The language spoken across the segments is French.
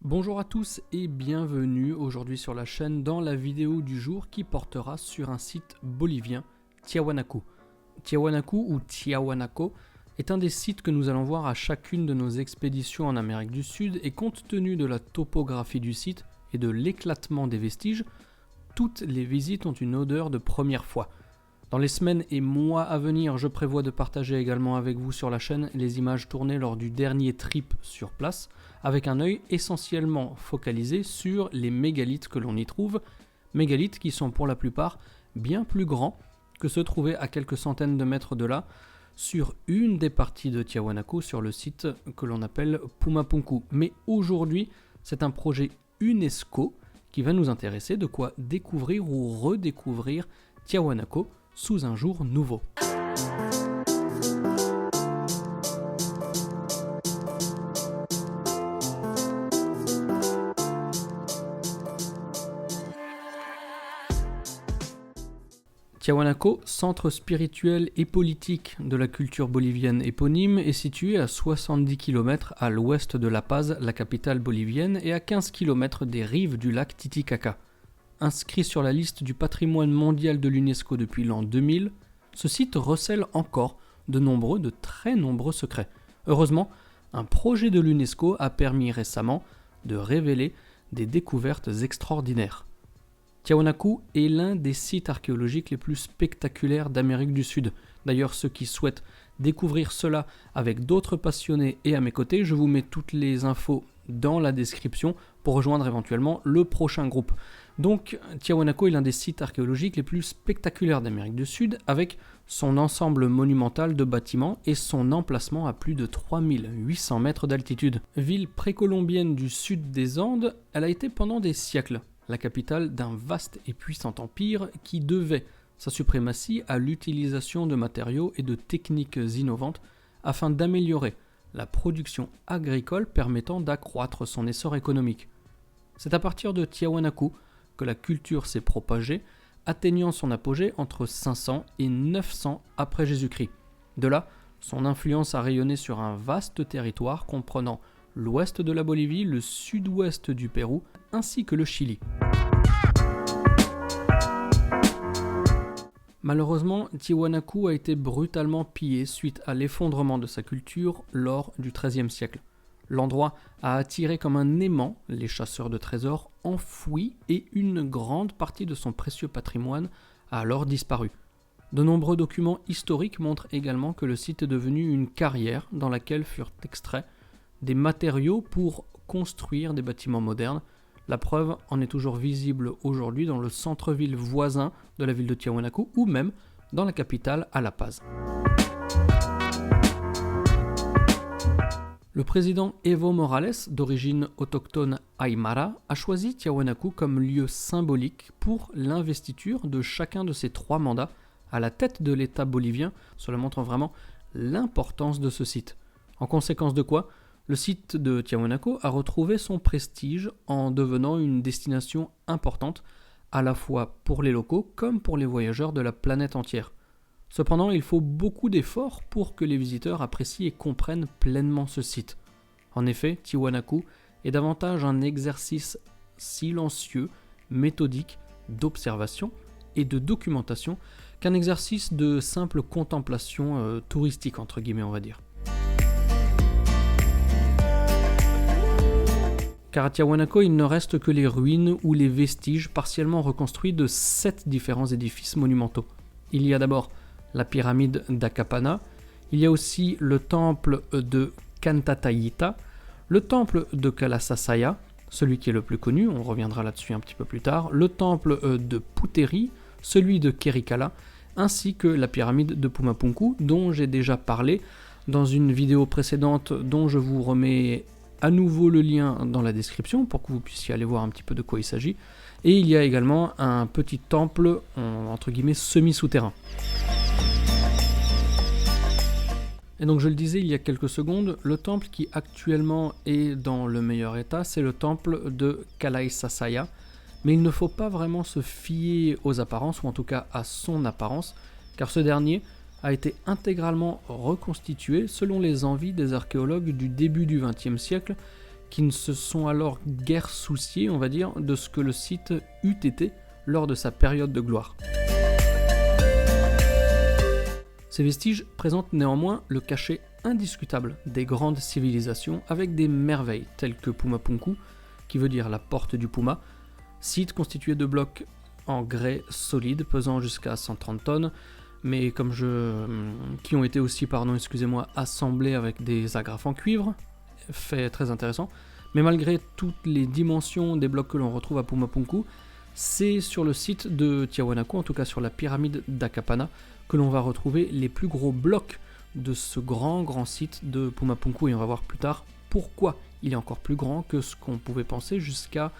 Bonjour à tous et bienvenue aujourd'hui sur la chaîne dans la vidéo du jour qui portera sur un site bolivien, Tiahuanaco. Tiahuanaco ou Tiahuanaco est un des sites que nous allons voir à chacune de nos expéditions en Amérique du Sud et compte tenu de la topographie du site et de l'éclatement des vestiges, toutes les visites ont une odeur de première fois. Dans les semaines et mois à venir, je prévois de partager également avec vous sur la chaîne les images tournées lors du dernier trip sur place, avec un œil essentiellement focalisé sur les mégalithes que l'on y trouve, mégalithes qui sont pour la plupart bien plus grands que ceux trouvés à quelques centaines de mètres de là, sur une des parties de Tiahuanaco sur le site que l'on appelle Pumapunku. Mais aujourd'hui, c'est un projet UNESCO qui va nous intéresser, de quoi découvrir ou redécouvrir Tiahuanaco sous un jour nouveau. Tiahuanaco, centre spirituel et politique de la culture bolivienne éponyme, est situé à 70 km à l'ouest de La Paz, la capitale bolivienne, et à 15 km des rives du lac Titicaca. Inscrit sur la liste du patrimoine mondial de l'UNESCO depuis l'an 2000, ce site recèle encore de très nombreux secrets. Heureusement, un projet de l'UNESCO a permis récemment de révéler des découvertes extraordinaires. Tiahuanaco est l'un des sites archéologiques les plus spectaculaires d'Amérique du Sud. D'ailleurs, ceux qui souhaitent découvrir cela avec d'autres passionnés et à mes côtés, je vous mets toutes les infos dans la description pour rejoindre éventuellement le prochain groupe. Donc, Tiahuanaco est l'un des sites archéologiques les plus spectaculaires d'Amérique du Sud, avec son ensemble monumental de bâtiments et son emplacement à plus de 3800 mètres d'altitude. Ville précolombienne du sud des Andes, elle a été pendant des siècles la capitale d'un vaste et puissant empire qui devait sa suprématie à l'utilisation de matériaux et de techniques innovantes afin d'améliorer la production agricole permettant d'accroître son essor économique. C'est à partir de Tiahuanaco que la culture s'est propagée, atteignant son apogée entre 500 et 900 après Jésus-Christ. De là, son influence a rayonné sur un vaste territoire comprenant l'ouest de la Bolivie, le sud-ouest du Pérou, ainsi que le Chili. Malheureusement, Tiahuanaco a été brutalement pillé suite à l'effondrement de sa culture lors du XIIIe siècle. L'endroit a attiré comme un aimant les chasseurs de trésors enfouis et une grande partie de son précieux patrimoine a alors disparu. De nombreux documents historiques montrent également que le site est devenu une carrière dans laquelle furent extraits des matériaux pour construire des bâtiments modernes. La preuve en est toujours visible aujourd'hui dans le centre-ville voisin de la ville de Tiahuanaco ou même dans la capitale à La Paz. Le président Evo Morales, d'origine autochtone aymara, a choisi Tiahuanaco comme lieu symbolique pour l'investiture de chacun de ses 3 mandats à la tête de l'État bolivien. Cela montre vraiment l'importance de ce site. En conséquence de quoi, le site de Tiahuanaco a retrouvé son prestige en devenant une destination importante à la fois pour les locaux comme pour les voyageurs de la planète entière. Cependant, il faut beaucoup d'efforts pour que les visiteurs apprécient et comprennent pleinement ce site. En effet, Tiahuanaco est davantage un exercice silencieux, méthodique, d'observation et de documentation qu'un exercice de simple contemplation touristique, entre guillemets, on va dire. Car à Tiahuanaco, il ne reste que les ruines ou les vestiges partiellement reconstruits de 7 différents édifices monumentaux. Il y a d'abord la pyramide d'Akapana, il y a aussi le temple de Kantatayita, le temple de Kalasasaya, celui qui est le plus connu, on reviendra là-dessus un petit peu plus tard, le temple de Puteri, celui de Kerikala, ainsi que la pyramide de Pumapunku, dont j'ai déjà parlé dans une vidéo précédente dont je vous remets à nouveau le lien dans la description pour que vous puissiez aller voir un petit peu de quoi il s'agit. Et il y a également un petit temple, entre guillemets, semi-souterrain. Et donc je le disais il y a quelques secondes, le temple qui actuellement est dans le meilleur état, c'est le temple de Kalasasaya. Mais il ne faut pas vraiment se fier aux apparences, ou en tout cas à son apparence, car ce dernier a été intégralement reconstitué selon les envies des archéologues du début du XXe siècle qui ne se sont alors guère souciés, on va dire, de ce que le site eût été lors de sa période de gloire. Ces vestiges présentent néanmoins le cachet indiscutable des grandes civilisations avec des merveilles telles que Pumapunku, qui veut dire la porte du Puma, site constitué de blocs en grès solide pesant jusqu'à 130 tonnes, mais qui ont été aussi assemblés avec des agrafes en cuivre, fait très intéressant. Mais malgré toutes les dimensions des blocs que l'on retrouve à Pumapunku, c'est sur le site de Tiahuanaco, en tout cas sur la pyramide d'Akapana, que l'on va retrouver les plus gros blocs de ce grand site de Pumapunku, et on va voir plus tard pourquoi il est encore plus grand que ce qu'on pouvait penser jusqu'à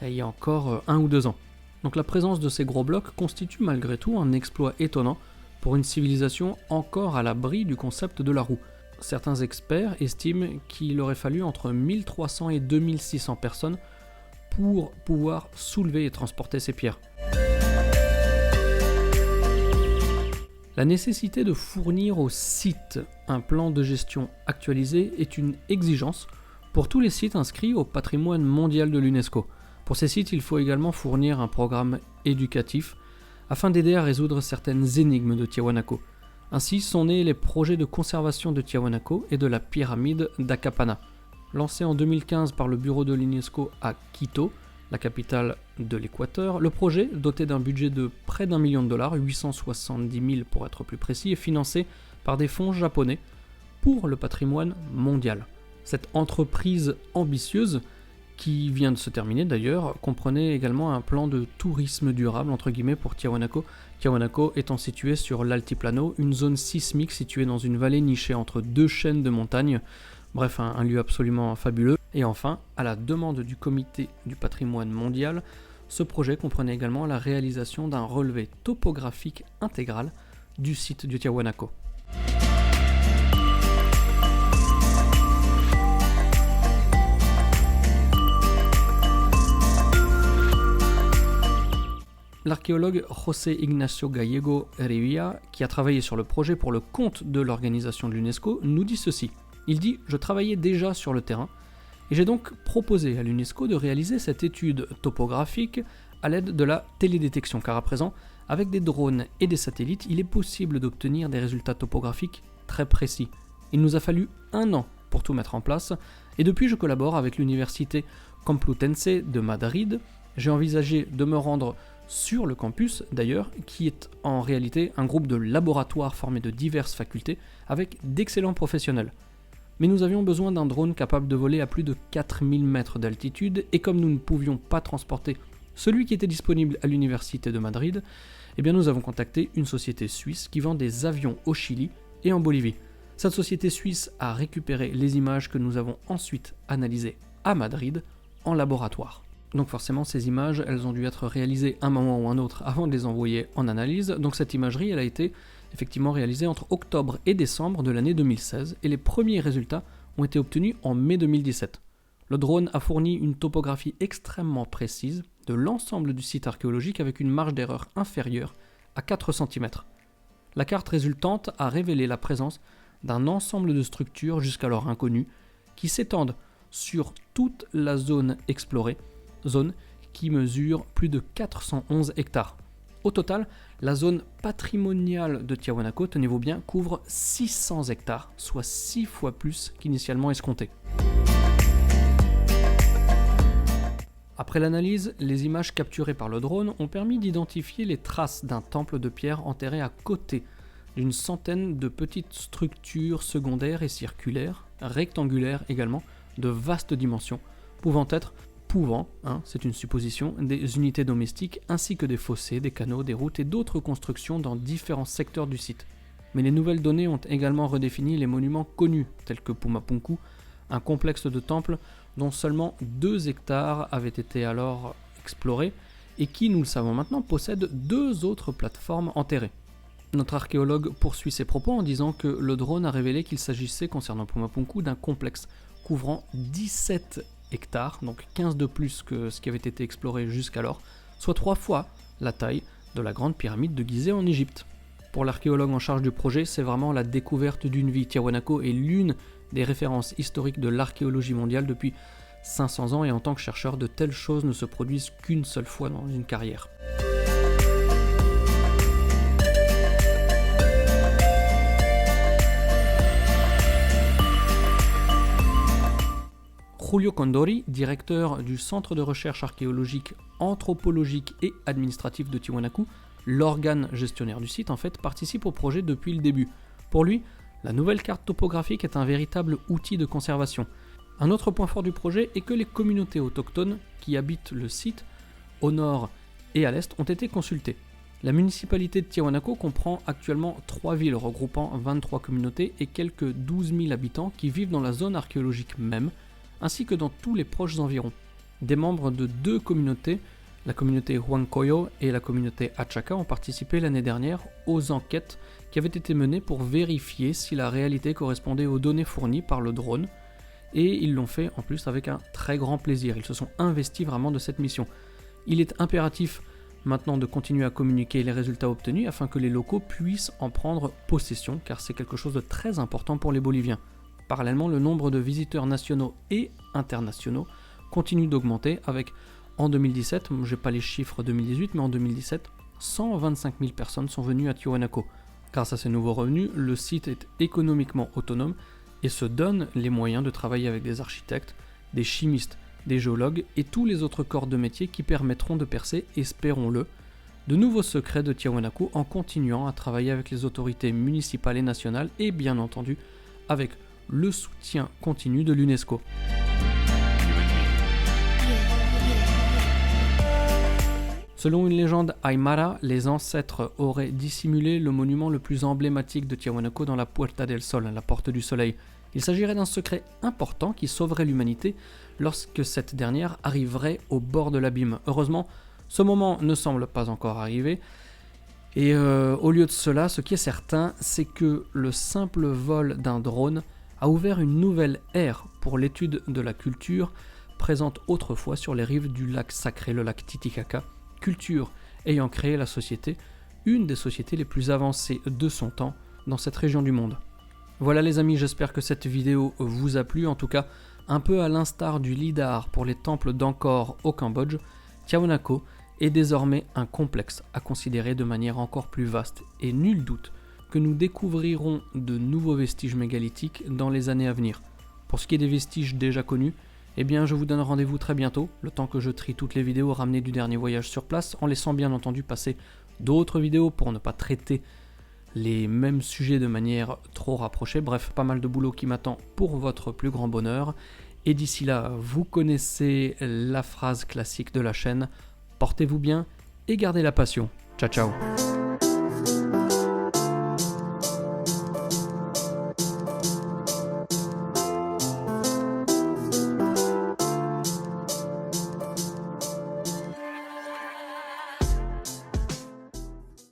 il y a encore 1 ou 2 ans. Donc la présence de ces gros blocs constitue malgré tout un exploit étonnant pour une civilisation encore à l'abri du concept de la roue. Certains experts estiment qu'il aurait fallu entre 1300 et 2600 personnes pour pouvoir soulever et transporter ces pierres. La nécessité de fournir au site un plan de gestion actualisé est une exigence pour tous les sites inscrits au patrimoine mondial de l'UNESCO. Pour ces sites, il faut également fournir un programme éducatif afin d'aider à résoudre certaines énigmes de Tiahuanaco. Ainsi sont nés les projets de conservation de Tiahuanaco et de la pyramide d'Akapana. Lancé en 2015 par le bureau de l'UNESCO à Quito, la capitale de l'Équateur, le projet, doté d'un budget de près d'$1 million, 870 000 pour être plus précis, est financé par des fonds japonais pour le patrimoine mondial. Cette entreprise ambitieuse, qui vient de se terminer d'ailleurs, comprenait également un plan de tourisme durable entre guillemets pour Tiahuanaco. Tiahuanaco étant situé sur l'altiplano, une zone sismique située dans une vallée nichée entre 2 chaînes de montagnes. Bref, un lieu absolument fabuleux. Et enfin, à la demande du comité du patrimoine mondial, ce projet comprenait également la réalisation d'un relevé topographique intégral du site du Tiahuanaco. L'archéologue José Ignacio Gallego Rivia, qui a travaillé sur le projet pour le compte de l'organisation de l'UNESCO, nous dit ceci. Il dit « Je travaillais déjà sur le terrain et j'ai donc proposé à l'UNESCO de réaliser cette étude topographique à l'aide de la télédétection, car à présent, avec des drones et des satellites, il est possible d'obtenir des résultats topographiques très précis. Il nous a fallu 1 an pour tout mettre en place, et depuis je collabore avec l'université Complutense de Madrid. J'ai envisagé de me rendre sur le campus d'ailleurs, qui est en réalité un groupe de laboratoires formés de diverses facultés avec d'excellents professionnels. Mais nous avions besoin d'un drone capable de voler à plus de 4000 mètres d'altitude, et comme nous ne pouvions pas transporter celui qui était disponible à l'université de Madrid, eh bien nous avons contacté une société suisse qui vend des avions au Chili et en Bolivie. Cette société suisse a récupéré les images que nous avons ensuite analysées à Madrid en laboratoire. Donc forcément, ces images, elles ont dû être réalisées à un moment ou un autre avant de les envoyer en analyse. Donc cette imagerie, elle a été effectivement réalisée entre octobre et décembre de l'année 2016, et les premiers résultats ont été obtenus en mai 2017. Le drone a fourni une topographie extrêmement précise de l'ensemble du site archéologique avec une marge d'erreur inférieure à 4 cm. La carte résultante a révélé la présence d'un ensemble de structures jusqu'alors inconnues qui s'étendent sur toute la zone explorée, zone qui mesure plus de 411 hectares. Au total, la zone patrimoniale de Tiahuanaco, tenez-vous bien, couvre 600 hectares, soit 6 fois plus qu'initialement escompté. Après l'analyse, les images capturées par le drone ont permis d'identifier les traces d'un temple de pierre enterré à côté d'une centaine de petites structures secondaires et circulaires, rectangulaires également, de vastes dimensions, c'est une supposition, des unités domestiques ainsi que des fossés, des canaux, des routes et d'autres constructions dans différents secteurs du site. Mais les nouvelles données ont également redéfini les monuments connus, tels que Pumapunku, un complexe de temples dont seulement 2 hectares avaient été alors explorés et qui, nous le savons maintenant, possède 2 autres plateformes enterrées. Notre archéologue poursuit ses propos en disant que le drone a révélé qu'il s'agissait, concernant Pumapunku, d'un complexe couvrant 17 hectares, donc 15 de plus que ce qui avait été exploré jusqu'alors, soit 3 fois la taille de la grande pyramide de Gizeh en Égypte. Pour l'archéologue en charge du projet, c'est vraiment la découverte d'une vie. Tiahuanaco est l'une des références historiques de l'archéologie mondiale depuis 500 ans et en tant que chercheur, de telles choses ne se produisent qu'une seule fois dans une carrière. Julio Condori, directeur du Centre de recherche archéologique, anthropologique et administratif de Tiwanaku, l'organe gestionnaire du site en fait, participe au projet depuis le début. Pour lui, la nouvelle carte topographique est un véritable outil de conservation. Un autre point fort du projet est que les communautés autochtones qui habitent le site, au nord et à l'est, ont été consultées. La municipalité de Tiwanaku comprend actuellement 3 villes regroupant 23 communautés et quelques 12 000 habitants qui vivent dans la zone archéologique même, ainsi que dans tous les proches environs. Des membres de 2 communautés, la communauté Huancoyo et la communauté Achaka, ont participé l'année dernière aux enquêtes qui avaient été menées pour vérifier si la réalité correspondait aux données fournies par le drone, et ils l'ont fait en plus avec un très grand plaisir. Ils se sont investis vraiment de cette mission. Il est impératif maintenant de continuer à communiquer les résultats obtenus afin que les locaux puissent en prendre possession, car c'est quelque chose de très important pour les Boliviens. Parallèlement, le nombre de visiteurs nationaux et internationaux continue d'augmenter avec, en 2017, je n'ai pas les chiffres 2018, mais en 2017, 125 000 personnes sont venues à Tiwanaku. Grâce à ces nouveaux revenus, le site est économiquement autonome et se donne les moyens de travailler avec des architectes, des chimistes, des géologues et tous les autres corps de métier qui permettront de percer, espérons-le, de nouveaux secrets de Tiwanaku en continuant à travailler avec les autorités municipales et nationales et bien entendu avec le soutien continu de l'UNESCO. Selon une légende aymara, les ancêtres auraient dissimulé le monument le plus emblématique de Tiwanaku dans la Puerta del Sol, la porte du soleil. Il s'agirait d'un secret important qui sauverait l'humanité lorsque cette dernière arriverait au bord de l'abîme. Heureusement, ce moment ne semble pas encore arriver. Et au lieu de cela, ce qui est certain, c'est que le simple vol d'un drone a ouvert une nouvelle ère pour l'étude de la culture présente autrefois sur les rives du lac sacré, le lac Titicaca, culture ayant créé la société, une des sociétés les plus avancées de son temps dans cette région du monde. Voilà les amis, j'espère que cette vidéo vous a plu, en tout cas un peu à l'instar du lidar pour les temples d'Angkor au Cambodge, Tiwanaku est désormais un complexe à considérer de manière encore plus vaste et nul doute que nous découvrirons de nouveaux vestiges mégalithiques dans les années à venir. Pour ce qui est des vestiges déjà connus, eh bien je vous donne rendez-vous très bientôt, le temps que je trie toutes les vidéos ramenées du dernier voyage sur place, en laissant bien entendu passer d'autres vidéos pour ne pas traiter les mêmes sujets de manière trop rapprochée. Bref, pas mal de boulot qui m'attend pour votre plus grand bonheur. Et d'ici là, vous connaissez la phrase classique de la chaîne, portez-vous bien et gardez la passion. Ciao ciao.